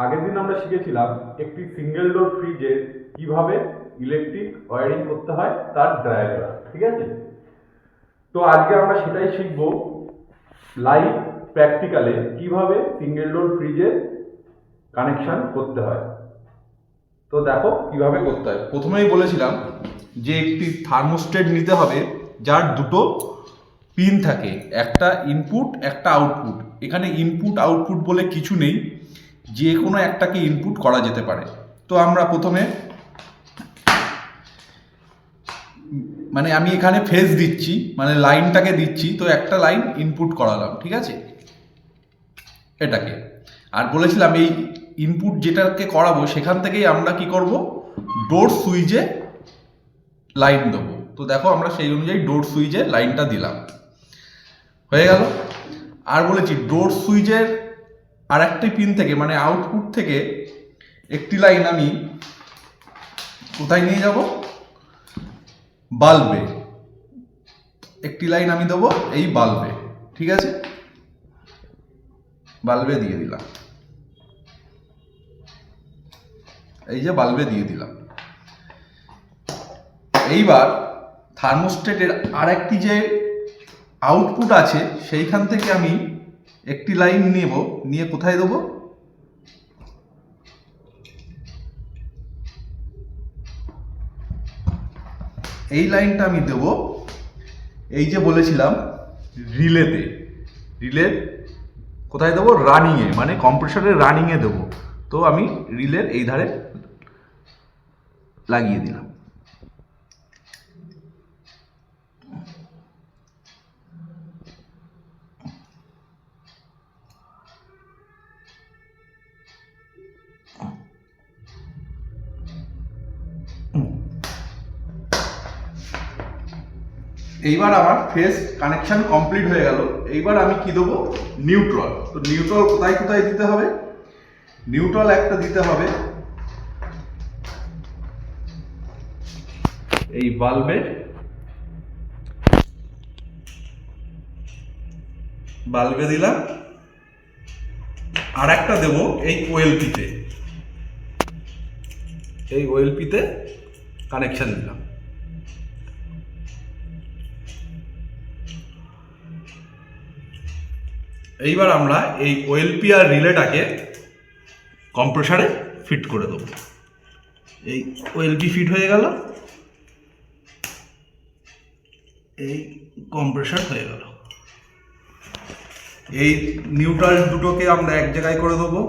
আগের দিন আমরা শিখেছিলাম একটি সিঙ্গেল ডোর ফ্রিজে কিভাবে ইলেকট্রিক ওয়্যারিং করতে হয় তার ডায়াগ্রাম, ঠিক আছে। তো আজকে আমরা সেটাই শিখব লাইভ প্র্যাকটিক্যালে কিভাবে সিঙ্গেল ডোর ফ্রিজে কানেকশন করতে হয়। তো দেখো কিভাবে করতে হয়। প্রথমেই বলেছিলাম যে একটি থার্মোস্ট্যাট নিতে হবে যার দুটো পিন থাকে, একটা ইনপুট একটা আউটপুট। এখানে ইনপুট আউটপুট বলে কিছু নেই, যে কোনো একটাকে ইনপুট করা যেতে পারে। তো আমরা প্রথমে আমি এখানে ফেজ দিচ্ছি, লাইনটাকে দিচ্ছি। তো একটা লাইন ইনপুট করালাম, ঠিক আছে, এটাকে। আর বলেছিলাম এই ইনপুট যেটাকে করাবো সেখান থেকেই আমরা কি করব, ডোর সুইচে লাইন দেবো। তো দেখো আমরা সেই অনুযায়ী ডোর সুইচে লাইনটা দিলাম, হয়ে গেল। আর বলেছি ডোর সুইচের আর একটি পিন থেকে আউটপুট থেকে একটি লাইন আমি কোথায় নিয়ে যাব, বাল্বে। একটি লাইন আমি দেবো এই বাল্বে, ঠিক আছে, বাল্বে দিয়ে দিলাম। এই যে বাল্বে দিয়ে দিলাম। এইবার থার্মোস্ট্যাটের আর একটি যে আউটপুট আছে সেইখান থেকে আমি একটি লাইন নেব, নিয়ে কোথায় দেবো, এই লাইনটা আমি দেব এই যে বলেছিলাম রিলেতে। রিলে কোথায় দেবো, রানিংয়ে, কম্প্রেসরের রানিংয়ে দেবো। তো আমি রিলের এই ধারে লাগিয়ে দিলাম। এইবার আমার ফেজ কানেকশন কমপ্লিট হয়ে গেল। এইবার আমি কি দেবো, নিউট্রাল। তো নিউট্রাল কোথায় কোথায় দিতে হবে, নিউট্রাল একটা দিতে হবে এই বাল্বে, বাল্বে দিলাম। আর একটা দেবো এই ওএলপিতে, এই ওএলপিতে কানেকশন দিলাম। এইবার আমরা এই ওএলপি আর রিলেটাকে কম্প্রেসারে ফিট করে দেবো। এই ওএলপি ফিট হয়ে গেল, এই কম্প্রেসার হয়ে গেল। এই নিউট্রাল দুটোকে আমরা এক জায়গায় করে দেবো।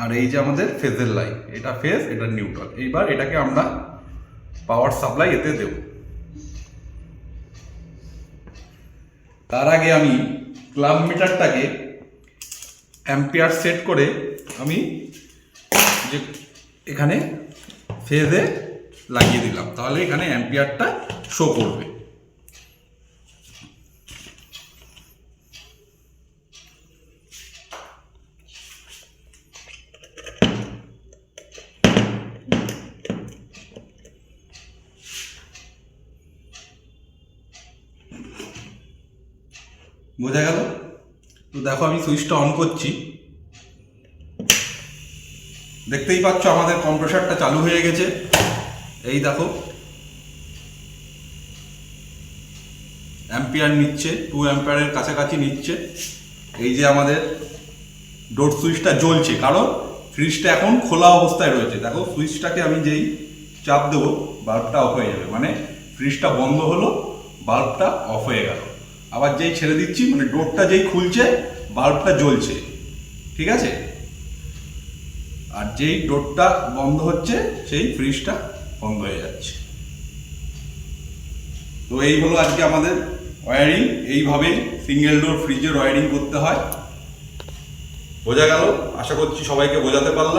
আর এই যে আমাদের ফেজের লাইন, এটা ফেজ, এটা নিউট্রাল। এইবার এটাকে আমরা পাওয়ার সাপ্লাই এতে দেব। তার আগে আমি ক্লাব মিটারটাকে অ্যাম্পিয়ার সেট করে আমি যে এখানে ফেজে লাগিয়ে দিলাম, তাহলে এখানে অ্যাম্পিয়ারটা শো করবে। বোঝা গেল? তো দেখো আমি সুইচটা অন করছি, দেখতেই পাচ্ছ আমাদের কম্প্রেসারটা চালু হয়ে গেছে। এই দেখো অ্যাম্পিয়ার নিচ্ছে, 2 অ্যাম্পিয়ারের কাছাকাছি নিচ্ছে। এই যে আমাদের ডোর সুইচটা জ্বলছে, কারণ ফ্রিজটা এখন খোলা অবস্থায় রয়েছে। দেখো সুইচটাকে আমি যেই চাপ দেবো বাল্বটা অফ হয়ে যাবে, ফ্রিজটা বন্ধ হলো, বাল্বটা অফ হয়ে গেল। আবার যেই ছেড়ে দিচ্ছি ডোরটা যেই খুলছে বাল্বটা জ্বলছে, ঠিক আছে। আর যেই ডোরটা বন্ধ হচ্ছে সেই ফ্রিজটা বন্ধ হয়ে যাচ্ছে। তো এই হলো আজকে আমাদের ওয়্যারিং। এইভাবেই সিঙ্গেল ডোর ফ্রিজের ওয়্যারিং করতে হয়। বোঝা গেল? আশা করছি সবাইকে বোঝাতে পারলাম।